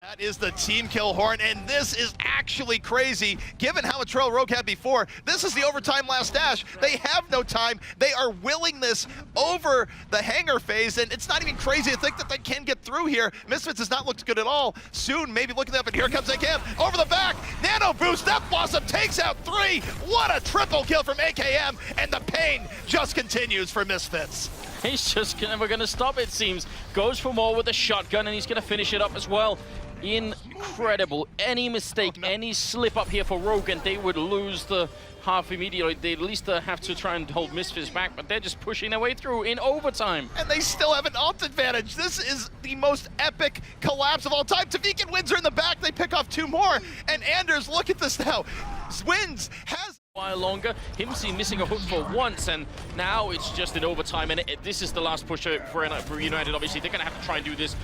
That is the team kill horn, and this is actually crazy. Given how much Trail Rogue had before, this is the overtime last dash. They have no time. They are willing this over the hangar phase, and it's not even crazy to think that they can get through here. Misfits has not looked good at all. Soon, maybe looking up, and here comes AKM over the back. Nano boost, that Blossom takes out 3. What a triple kill from AKM, and the pain just continues for Misfits. He's just never going to stop, it seems. Goes for more with a shotgun, and he's going to finish it up as well. Incredible. Any mistake, any slip up here for Rogue, and they would lose the half immediately. They at least have to try and hold Misfits back, but they're just pushing their way through in overtime. And they still have an ult advantage. This is the most epic collapse of all time. Tavik and Windsor in the back. They pick off 2 more. And Anders, look at this now. Wins has... While longer, Himsey missing a hook for once, and now it's just in overtime, and this is the last push for United. Obviously, they're going to have to try and do this.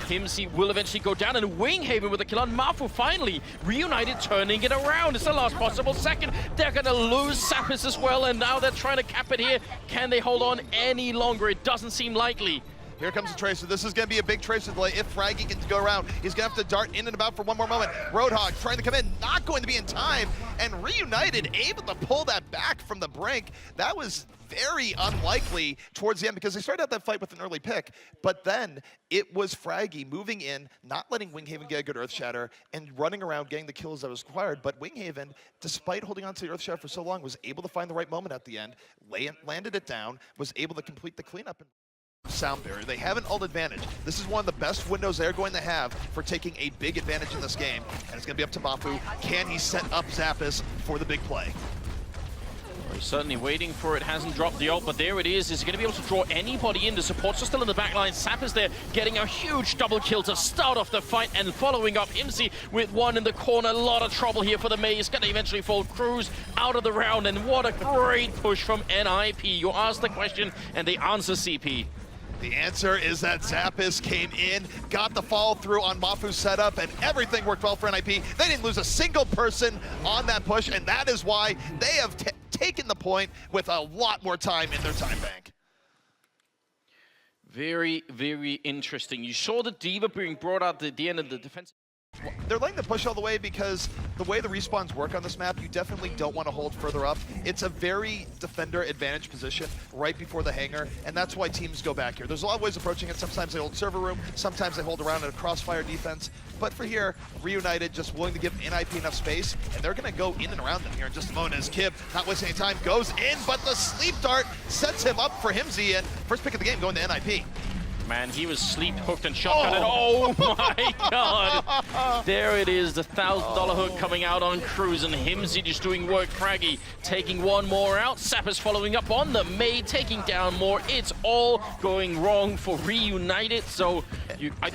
Himsey will eventually go down, and Winghaven with a kill on Mafu finally. Reunited turning it around. It's the last possible second. They're going to lose Sapis as well, and now they're trying to cap it here. Can they hold on any longer? It doesn't seem likely. Here comes the Tracer. This is going to be a big Tracer delay. If Fraggy can go around, he's going to have to dart in and about for one more moment. Roadhog trying to come in, not going to be in time. And Reunited able to pull that back from the brink. That was very unlikely towards the end because they started out that fight with an early pick. But then it was Fraggy moving in, not letting Winghaven get a good Earth Shatter, and running around getting the kills that was required. But Winghaven, despite holding on to the Earth Shatter for so long, was able to find the right moment at the end, landed it down, was able to complete the cleanup. Sound barrier. They have an ult advantage. This is one of the best windows they're going to have for taking a big advantage in this game. And it's going to be up to Mafu. Can he set up Zappis for the big play? He's certainly waiting for it. Hasn't dropped the ult, but there it is. Is he going to be able to draw anybody in? The supports are still in the back line. Sap is there getting a huge double kill to start off the fight, and following up Imsi with one in the corner. A lot of trouble here for the May. He's going to eventually fold Cruz out of the round, and what a great push from NIP. You ask the question, and they answer CP. The answer is that Zappis came in, got the follow through on Mafu's setup, and everything worked well for NIP. They didn't lose a single person on that push, and that is why they have taken the point with a lot more time in their time bank. Very, very interesting. You saw the D.Va being brought out at the end of the defense. They're letting the push all the way because the way the respawns work on this map, you definitely don't want to hold further up. It's a very defender advantage position right before the hangar, and that's why teams go back here. There's a lot of ways approaching it. Sometimes they hold server room, sometimes they hold around in a crossfire defense. But for here, Reunited just willing to give NIP enough space, and they're going to go in and around them here in just a moment as Kib, not wasting any time, goes in, but the sleep dart sets him up for Himsey, and first pick of the game going to NIP. Man, he was sleep hooked and shotgun it. Oh my god! There it is, the $1,000 hook coming out on Cruz, and Himsey just doing work. Fraggy taking one more out. Sappers following up on the May, taking down more. It's all going wrong for Reunited. So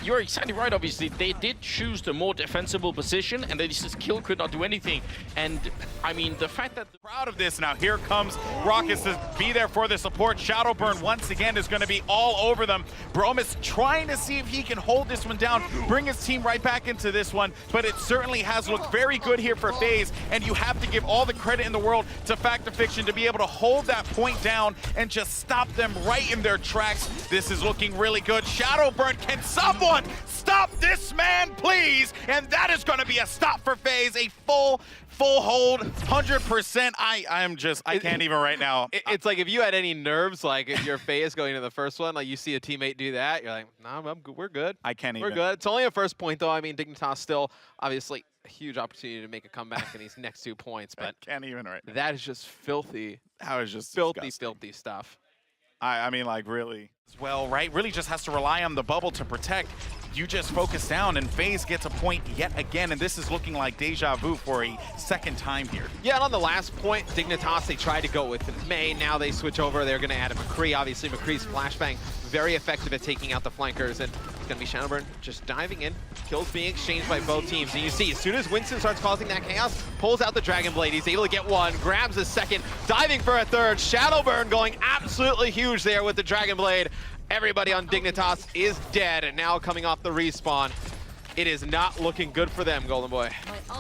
you're exactly right, obviously. They did choose the more defensible position, and they just kill could not do anything. And I mean, the fact that... Proud of this now. Here comes Rockets to be there for the support. Shadowburn once again is going to be all over them. Bromus trying to see if he can hold this one down, bring his team right back into this one, but it certainly has looked very good here for FaZe, and you have to give all the credit in the world to Fact or Fiction to be able to hold that point down and just stop them right in their tracks. This is looking really good. Shadowburn, can someone stop this man, please? And that is going to be a stop for FaZe, a full hold, 100%. I can't even right now. It's like if you had any nerves, like if your FaZe going to the first one, like you see a teammate do that, you're like, nah, I'm good. We're good. I can't even. We're good. It's only a first point, though. I mean, Dignitas still, obviously, a huge opportunity to make a comeback in these next 2 points, but I can't even right now. that is just filthy. That was just filthy, disgusting. filthy stuff. I mean, like, really. Well, right? Really just has to rely on the bubble to protect. You just focus down, and FaZe gets a point yet again, and this is looking like deja vu for a second time here. Yeah, and on the last point, Dignitas, they tried to go with May. Now they switch over. They're going to add a McCree. Obviously, McCree's flashbang, very effective at taking out the flankers, and it's going to be Shadowburn just diving in. Kills being exchanged by both teams. And you see, as soon as Winston starts causing that chaos, pulls out the Dragon Blade. He's able to get one, grabs a second, diving for a third. Shadowburn going absolutely huge there with the Dragon Blade. Everybody on Dignitas is dead, and now coming off the respawn, it is not looking good for them, Golden Boy.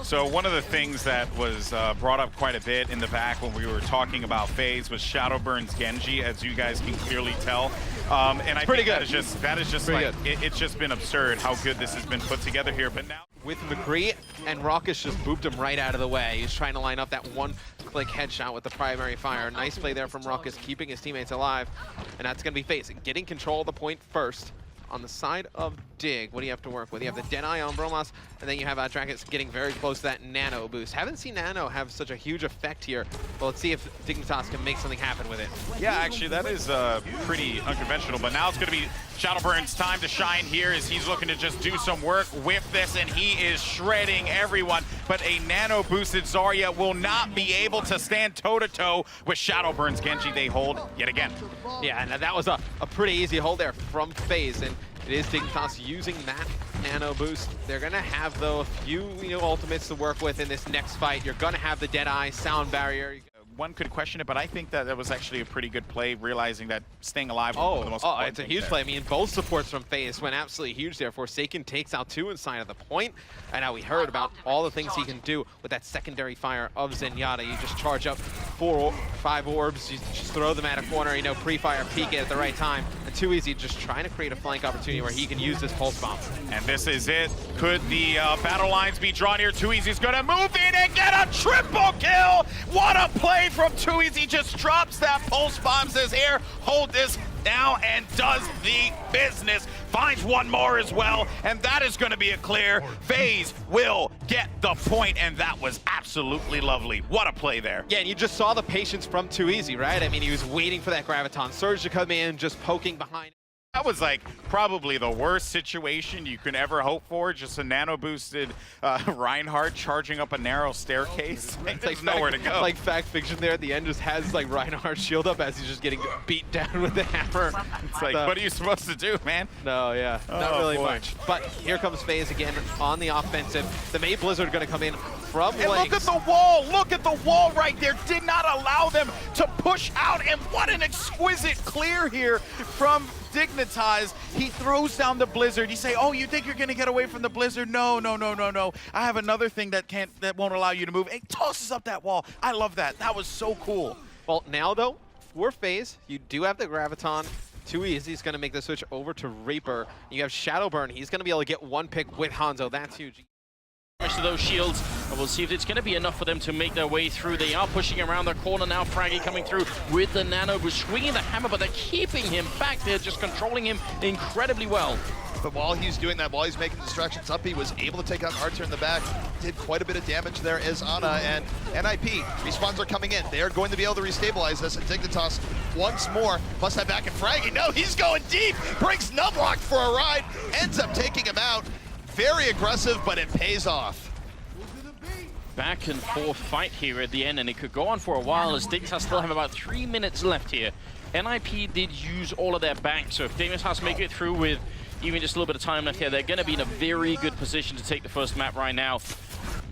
So one of the things that was brought up quite a bit in the back when we were talking about FaZe was Shadowburn's Genji, as you guys can clearly tell. And I pretty think good. that is just Pretty like, it's just been absurd how good this has been put together here. But now, with McCree, and Raucus just booped him right out of the way. He's trying to line up that one-click headshot with the primary fire. Nice play there from Raucus, keeping his teammates alive. And that's going to be FaZe getting control of the point first. On the side of Dig, what do you have to work with? You have the Deadeye on Bromas, and then you have Dragons getting very close to that Nano boost. Haven't seen Nano have such a huge effect here, but let's see if Dignitas can make something happen with it. yeah, actually, that is pretty unconventional. But now it's going to be Shadowburn's time to shine here as he's looking to just do some work with this, and he is shredding everyone. But a nano-boosted Zarya will not be able to stand toe-to-toe with Shadowburn's Genji. They hold yet again. Yeah, and that was a pretty easy hold there from FaZe, and it is Dignitas using that nano boost. They're gonna have, though, a few ultimates to work with in this next fight. You're gonna have the Deadeye, Sound Barrier. One could question it, but I think that was actually a pretty good play, realizing that staying alive was one of the most important it's a things huge there. play. I mean, both supports from FaZe went absolutely huge there. Forsaken takes out 2 inside of the point, and now we heard about all the things he can do with that secondary fire of Zenyatta. You just charge up 4 or 5 orbs, you just throw them at a corner, pre-fire, peek it at the right time. And Too Easy just trying to create a flank opportunity where he can use this pulse bomb. And this is it. Could the battle lines be drawn here? Too Easy's gonna move in and get a triple kill! What a play from Too Easy. Just drops that pulse bomb, says here, hold this now, and does the business. Finds one more as well, and that is gonna be a clear. FaZe will get the point, and that was absolutely lovely. What a play there. Yeah, and you just saw the patience from Too Easy, right? I mean, he was waiting for that Graviton Surge to come in, just poking behind. That was like probably the worst situation you could ever hope for. Just a nano-boosted Reinhardt charging up a narrow staircase. There's nowhere to go. Like Fact Fiction there at the end just has like Reinhardt's shield up as he's just getting beat down with the hammer. It's like, what are you supposed to do, man? No, yeah, not Oh, really boy. much. But here comes FaZe again on the offensive. The May Blizzard going to come in from And look at the wall. Look at the wall right there. Did not allow them to push out. And what an exquisite clear here from Dignitas. He throws down the Blizzard. You say, oh, you think you're going to get away from the Blizzard? No, no, no, no, no. I have another thing that won't allow you to move. It tosses up that wall. I love that. That was so cool. Well, now though, for FaZe, you do have the Graviton. Too Easy is going to make the switch over to Reaper. You have Shadowburn. He's going to be able to get one pick with Hanzo. That's huge. Rest of those shields, and we'll see if it's going to be enough for them to make their way through. They are pushing around the corner now. Fraggy coming through with the nano boost, swinging the hammer, but they're keeping him back. They're just controlling him incredibly well. But while he's doing that, while he's making distractions up, he was able to take out Archer in the back. Did quite a bit of damage there as Ana and NIP. Respawns are coming in. They're going to be able to restabilize this, and Dignitas once more must have back in Fraggy. No, he's going deep. Brings Numlock for a ride. Ends up taking him out. Very aggressive, but it pays off. Back and forth fight here at the end, and it could go on for a while as Dignitas still have about 3 minutes left here. NIP did use all of their back, so if Dignitas make it through with even just a little bit of time left here, they're going to be in a very good position to take the first map right now.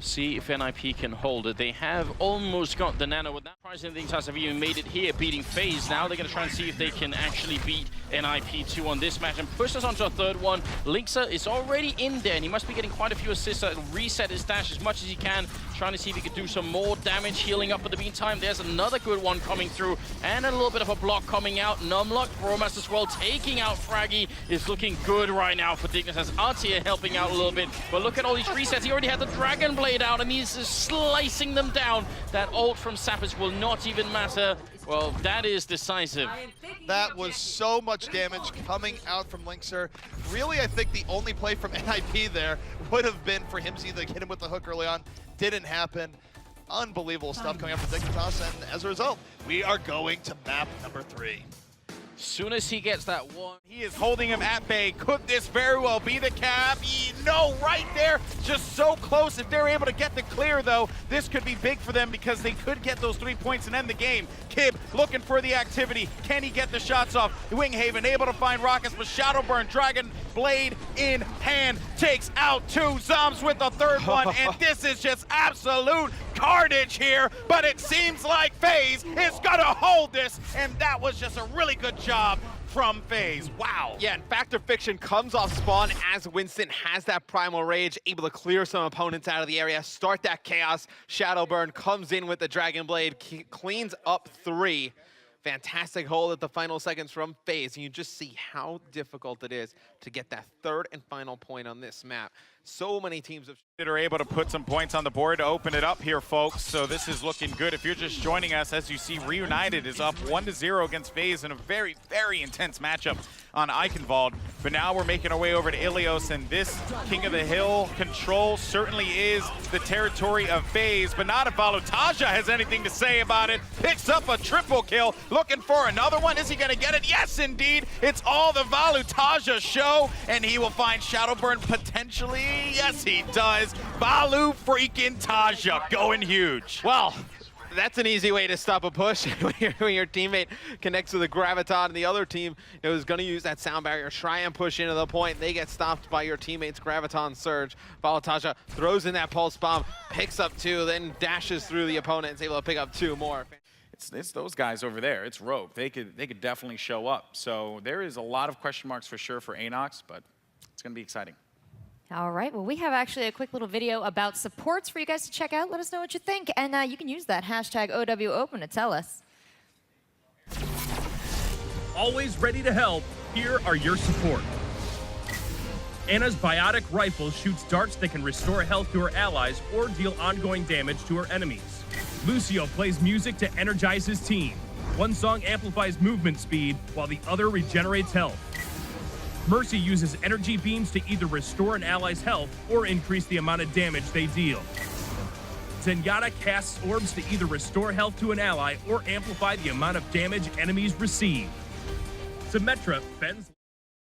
See if NIP can hold it. They have almost got the nano with that. Surprisingly, Dignitas have even made it here, beating FaZe. Now they're going to try and see if they can actually beat NIP2 on this match and push us onto a third one. Linksa is already in there, and he must be getting quite a few assists to reset his dash as much as he can, trying to see if he can do some more damage, healing up in the meantime. There's another good one coming through, and a little bit of a block coming out. Numlock, Bromas as well, taking out Fraggy. Is looking good right now for Dignitas. Artia helping out a little bit, but look at all these resets. He already had the Dragon Blade out, and he's just slicing them down. That ult from Sappers will not even matter. Well, that is decisive. That was so much damage coming out from Linkser. Really, I think the only play from NIP there would have been for him to either hit him with the hook early on. Didn't happen. Unbelievable stuff coming out from Dignitas, and as a result, we are going to map number 3. Soon as he gets that one, He is holding him at bay. Could this very well be the cap? No, right there. Just so close. If they're able to get the clear, though, this could be big for them because they could get those 3 points and end the game. Kib looking for the activity. Can he get the shots off? Winghaven able to find Rockets, but Shadowburn, Dragon Blade in hand, takes out 2 Zombs with the third one, and this is just absolute carnage here, but it seems like FaZe is gonna hold this, and that was just a really good job from FaZe. Wow. Yeah, and Factor Fiction comes off spawn as Winston has that Primal Rage, able to clear some opponents out of the area, start that chaos. Shadowburn comes in with the Dragon Blade, cleans up 3. Fantastic hold at the final seconds from FaZe. And you just see how difficult it is to get that third and final point on this map. So many teams are able to put some points on the board to open it up here, folks. So this is looking good. If you're just joining us, as you see, Reunited is up 1-0 against FaZe in a very, very intense matchup on Eichenwald. But now we're making our way over to Ilios, and this King of the Hill control certainly is the territory of FaZe, but not if Valutaja has anything to say about it. Picks up a triple kill, looking for another one. Is he gonna get it? Yes, indeed. It's all the Valutaja show, and he will find Shadowburn potentially. Yes, he does. Valu freaking Taja going huge. Well, that's an easy way to stop a push when your teammate connects with a Graviton and the other team is going to use that sound barrier, try and push into the point. They get stopped by your teammate's Graviton Surge. Valutaja throws in that Pulse Bomb, picks up 2, then dashes through the opponent and is able to pick up 2 more. It's those guys over there. It's Rogue. They could definitely show up. So there is a lot of question marks for sure for Anox, but it's going to be exciting. All right, well, we have actually a quick little video about supports for you guys to check out. Let us know what you think, and you can use that hashtag OWOpen to tell us. Always ready to help, here are your support. Anna's biotic rifle shoots darts that can restore health to her allies or deal ongoing damage to her enemies. Lucio plays music to energize his team. One song amplifies movement speed, while the other regenerates health. Mercy uses energy beams to either restore an ally's health or increase the amount of damage they deal. Zenyatta casts orbs to either restore health to an ally or amplify the amount of damage enemies receive. Symmetra bends...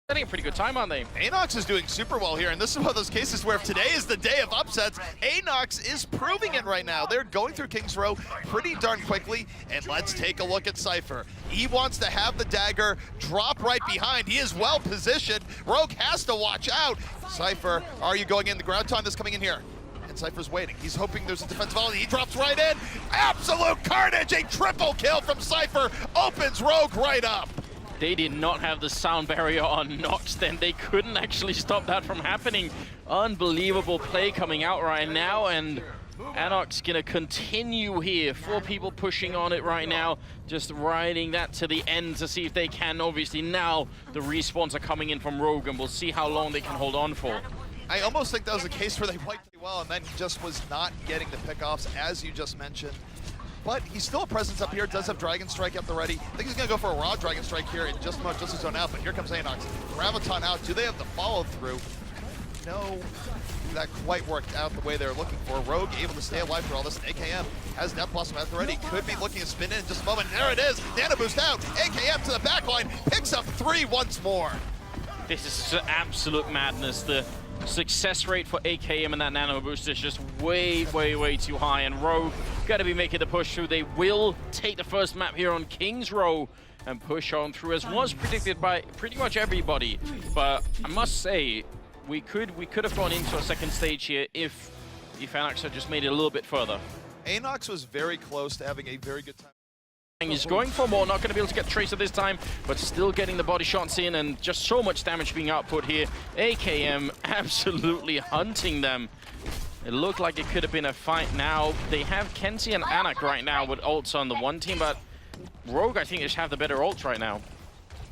Having a pretty good time, aren't they? Anox is doing super well here, and this is one of those cases where if today is the day of upsets, Anox is proving it right now. They're going through King's Row pretty darn quickly, and let's take a look at Cypher. He wants to have the dagger drop right behind. He is well positioned. Rogue has to watch out. Cypher, are you going in? The ground time is coming in here. And Cypher's waiting. He's hoping there's a defensive volley. He drops right in. Absolute carnage. A triple kill from Cypher opens Rogue right up. They did not have the sound barrier on Nox, then they couldn't actually stop that from happening. Unbelievable play coming out right now, and Anox gonna continue here. 4 people pushing on it right now, just riding that to the end to see if they can. Obviously now the respawns are coming in from Rogue, and we'll see how long they can hold on for. I almost think that was a case where they played pretty well, and then he just was not getting the pickoffs, as you just mentioned. But he's still a presence up here, does have Dragon Strike at the ready. I think he's going to go for a raw Dragon Strike here in just about just his own out, but here comes Anox. Graviton out. Do they have the follow-through? No, that quite worked out the way they're looking for. Rogue able to stay alive for all this. AKM has Death Blossom at the ready. Could be looking to spin in just a moment. There it is. Nano Boost out. AKM to the backline. Picks up 3 once more. This is absolute madness. The success rate for AKM and that Nano Boost is just way, way, way too high, and Rogue got to be making the push through. They will take the first map here on King's Row and push on through, as was predicted by pretty much everybody. But I must say, we could have gone into a second stage here if Anox had just made it a little bit further. Anox was very close to having a very good time. He's going for more, not going to be able to get Tracer this time, but still getting the body shots in, and just so much damage being output here. AKM absolutely hunting them. It looked like it could have been a fight now. They have Kenzie and Anak right now with ults on the one team, but Rogue, I think, just have the better ults right now.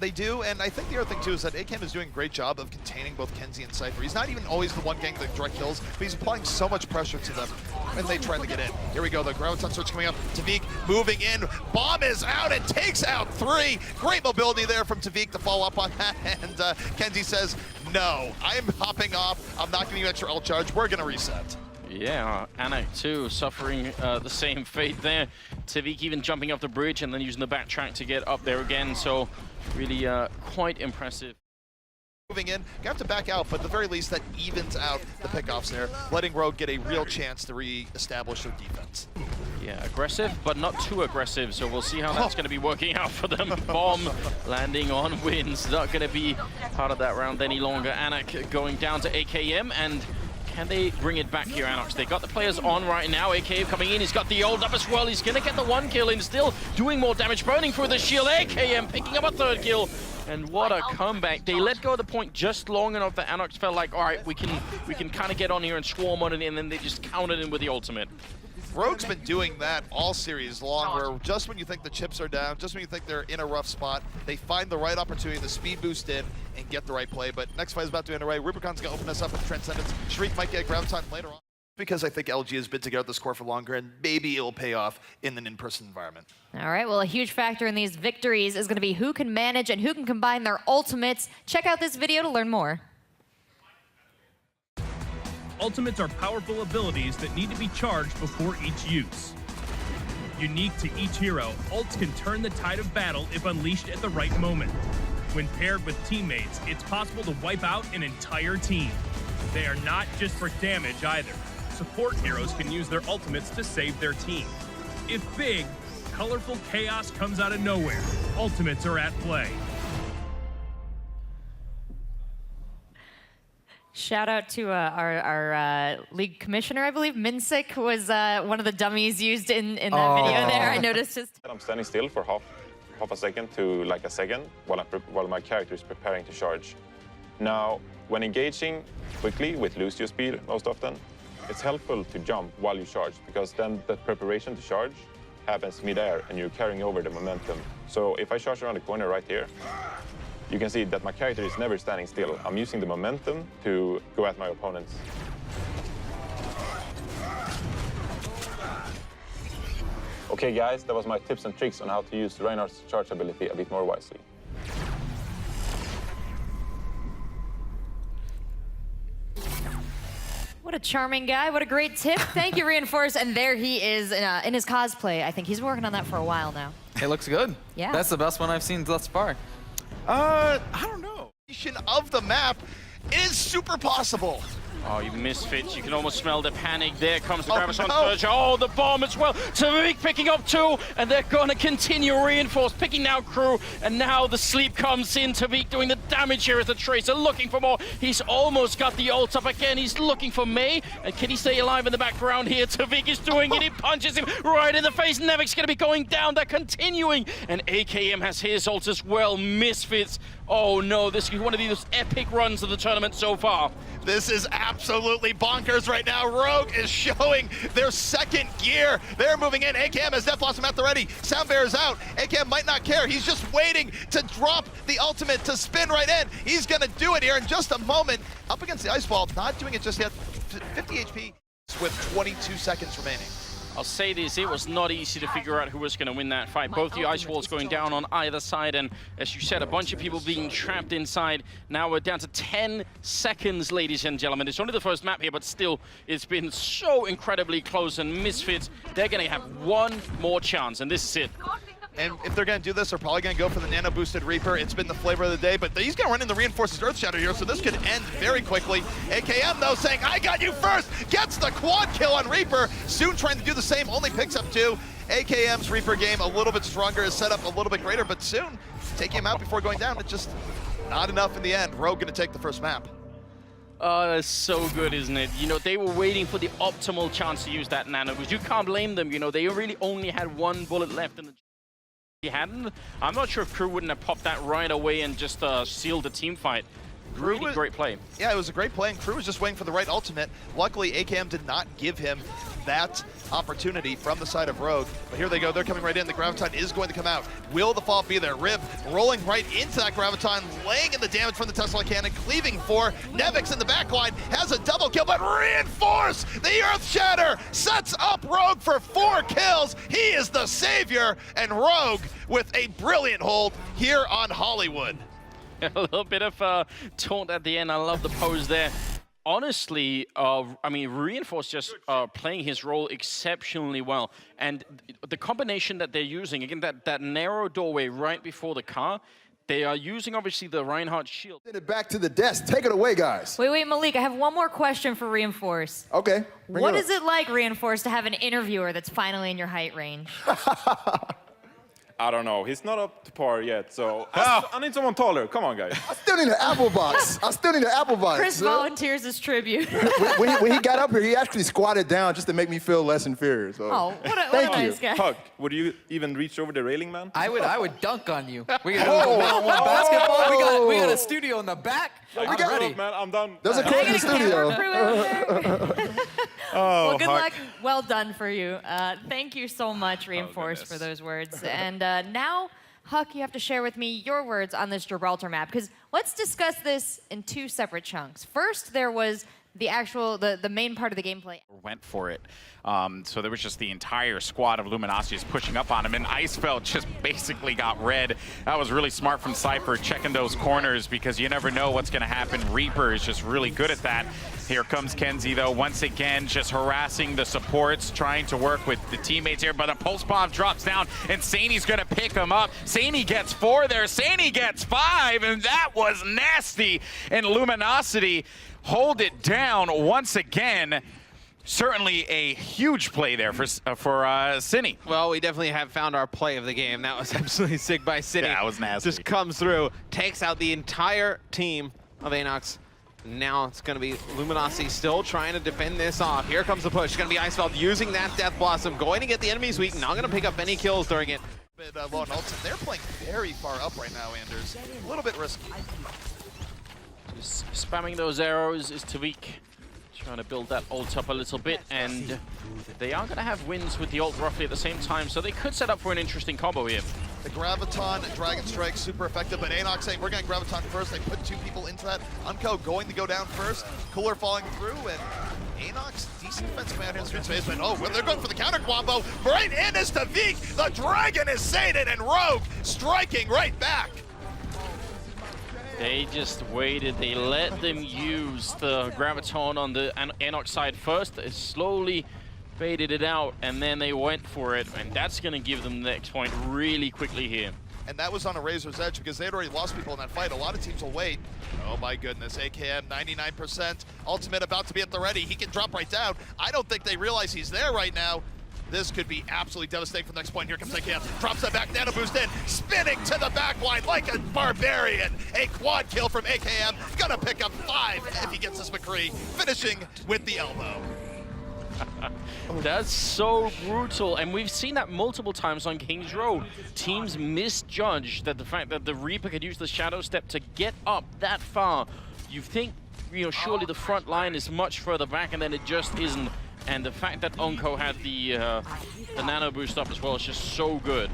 They do, and I think the other thing too is that AKM is doing a great job of containing both Kenzie and Cypher. He's not even always the one getting the direct kills, but he's applying so much pressure to them when they try to get in. Here we go, the Graviton Surge coming up. Tavik moving in. Bomb is out and takes out 3. Great mobility there from Tavik to follow up on that, and Kenzie says, no, I'm hopping off. I'm not giving you extra ult charge. We're gonna reset. Yeah, Anak too, suffering the same fate there. Tavik even jumping off the bridge and then using the backtrack to get up there again, so really quite impressive. Moving in, you have to back out, but at the very least that evens out the pickoffs there, letting Rogue get a real chance to re-establish their defense. Yeah, aggressive, but not too aggressive, so we'll see how that's going to be working out for them. Bomb landing on wins, not going to be part of that round any longer. Anak going down to AKM, and can they bring it back here, Anox? They got the players on right now. AKM coming in. He's got the ult up as well. He's going to get the 1 kill in, still doing more damage, burning through the shield. AKM picking up a 3rd kill. And what a comeback. They let go of the point just long enough that Anox felt like, all right, we can kind of get on here and swarm on it, and then they just countered in with the ultimate. Rogue's been doing that all series long, where just when you think the chips are down, just when you think they're in a rough spot, they find the right opportunity, the speed boost in, and get the right play. But next fight is about to be underway. Rubicon's going to open us up with Transcendence. Shriek might get ground time later on. Because I think LG has been together this core for longer, and maybe it'll pay off in an in-person environment. All right, well, a huge factor in these victories is going to be who can manage and who can combine their ultimates. Check out this video to learn more. Ultimates are powerful abilities that need to be charged before each use. Unique to each hero, ults can turn the tide of battle if unleashed at the right moment. When paired with teammates, it's possible to wipe out an entire team. They are not just for damage either. Support heroes can use their ultimates to save their team. If big, colorful chaos comes out of nowhere, ultimates are at play. Shout out to our league commissioner, I believe. Minsik was one of the dummies used in that video there. I noticed his... I'm standing still for half a second to like a second while my character is preparing to charge. Now, when engaging quickly with Lucio speed most often, it's helpful to jump while you charge, because then the preparation to charge happens mid-air and you're carrying over the momentum. So if I charge around the corner right here, you can see that my character is never standing still. I'm using the momentum to go at my opponents. Okay guys, that was my tips and tricks on how to use Reinhardt's charge ability a bit more wisely. What a charming guy. What a great tip. Thank you, Reinforce. And there he is in his cosplay. I think he's been working on that for a while now. It looks good. Yeah. That's the best one I've seen thus far. I don't know. Of the map is super possible. Oh, you misfits. You can almost smell the panic. There comes the Graviton no. Surge. Oh, the bomb as well. Tavik picking up two, and they're going to continue Reinforce, picking now Crew, and now the sleep comes in. Tavik doing the damage here as the Tracer, looking for more. He's almost got the ult up again. He's looking for May, and can he stay alive in the background here? Tavik is doing it. He punches him right in the face. Nevik's going to be going down. They're continuing, and AKM has his ult as well. Misfits. Oh no, this is one of these epic runs of the tournament so far. This is absolutely bonkers right now. Rogue is showing their second gear. They're moving in. AKM has Death Blossom at the ready. Soundbear is out. AKM might not care. He's just waiting to drop the ultimate to spin right in. He's gonna do it here in just a moment. Up against the Ice Ball, not doing it just yet. 50 HP with 22 seconds remaining. I'll say this, it was not easy to figure out who was going to win that fight. Both the ice walls going down on either side, and as you said, a bunch of people being trapped inside. Now we're down to 10 seconds, ladies and gentlemen. It's only the first map here, but still, it's been so incredibly close, and Misfits, they're going to have one more chance, and this is it. And if they're going to do this, they're probably going to go for the nano-boosted Reaper. It's been the flavor of the day, but he's going to run in the Reinforces Earth Shatter here, so this could end very quickly. AKM, though, saying, I got you first, gets the quad kill on Reaper. Soon trying to do the same, only picks up two. AKM's Reaper game a little bit stronger, is set up a little bit greater, but soon, taking him out before going down, it's just not enough in the end. Rogue going to take the first map. Oh, that's so good, isn't it? You know, they were waiting for the optimal chance to use that nano, because you can't blame them. You know, they really only had one bullet left in the... He hadn't. I'm not sure if Crew wouldn't have popped that right away and just sealed the team fight. Really great play. Yeah, it was a great play, and Crew was just waiting for the right ultimate. Luckily, AKM did not give him that opportunity from the side of Rogue. But here they go, they're coming right in. The Graviton is going to come out. Will the fall be there? Rib rolling right into that Graviton, laying in the damage from the Tesla cannon, cleaving for Nevix in the backline, has a double kill, but Reinforce! The Earth Shatter sets up Rogue for 4 kills. He is the savior, and Rogue with a brilliant hold here on Hollywood. A little bit of taunt at the end. I love the pose there. Honestly, I mean, Reinforce just playing his role exceptionally well. And the combination that they're using, again, that narrow doorway right before the car, they are using, obviously, the Reinhardt shield. Send it back to the desk. Take it away, guys. Wait, Malik, I have one more question for Reinforce. Okay. What is it like, Reinforce, to have an interviewer that's finally in your height range? I don't know. He's not up to par yet, so I need someone taller. Come on, guys. I still need an apple box. Chris volunteers as tribute. when he got up here, he actually squatted down just to make me feel less inferior. So. Oh, what a Thank you. nice guy. Puck, would you even reach over the railing, man? I would dunk on you. We got one-on-one basketball. We got a studio in the back. I'm ready. up, man. I'm done. There's a court in the studio. Camera crew out there. Oh, Well, good luck. Well well done for you. Thank you so much, Reinforce, for those words. And now, Huck, you have to share with me your words on this Gibraltar map, because let's discuss this in two separate chunks. First, there was the actual, the main part of the gameplay. Went for it. So there was just the entire squad of Luminosities pushing up on him, and Icefeld just basically got red. That was really smart from Cypher, checking those corners, because you never know what's going to happen. Reaper is just really good at that. Here comes Kenzie, though, once again, just harassing the supports, trying to work with the teammates here, but a pulse bomb drops down, and Sani's going to pick him up. Sani gets 4 there, Sani gets 5, and that was nasty. And Luminosity hold it down once again. Certainly a huge play there for Cine. Well, we definitely have found our play of the game. That was absolutely sick by Cine. Yeah, that was nasty. Just comes through, takes out the entire team of Anox. Now it's going to be Luminosity still trying to defend this off. Here comes the push. It's going to be Icefeld using that Death Blossom, going to get the enemies weak, not going to pick up any kills during it. Low on ults. They're playing very far up right now, Anders. A little bit risky. Just spamming those arrows is Tavik. Trying to build that ult up a little bit, and they are going to have wins with the ult roughly at the same time, so they could set up for an interesting combo here. The Graviton, Dragon Strike, super effective, but Anox saying, we're going Graviton first. They put 2 people into that. Unco going to go down first. Cooler falling through, and Anox, decent defense coming out here in street space, but oh, well, they're going for the counter combo. Right in is Tavik. The Dragon is sated, and Rogue striking right back. They just waited. They let them use the Graviton on the Anox side first. They slowly baited it out, and then they went for it, and that's going to give them the next point really quickly here. And that was on a razor's edge because they had already lost people in that fight. A lot of teams will wait. Oh my goodness, AKM 99%. Ultimate about to be at the ready. He can drop right down. I don't think they realize he's there right now. This could be absolutely devastating for the next point. Here comes AKM, drops that back, nano boost in, spinning to the back line like a barbarian. A quad kill from AKM, gonna pick up 5 if he gets this McCree, finishing with the elbow. That's so brutal, and we've seen that multiple times on King's Row. Teams misjudge that the fact that the Reaper could use the Shadow Step to get up that far. You think, surely the front line is much further back, and then it just isn't. And the fact that Onko had the nano boost up as well is just so good.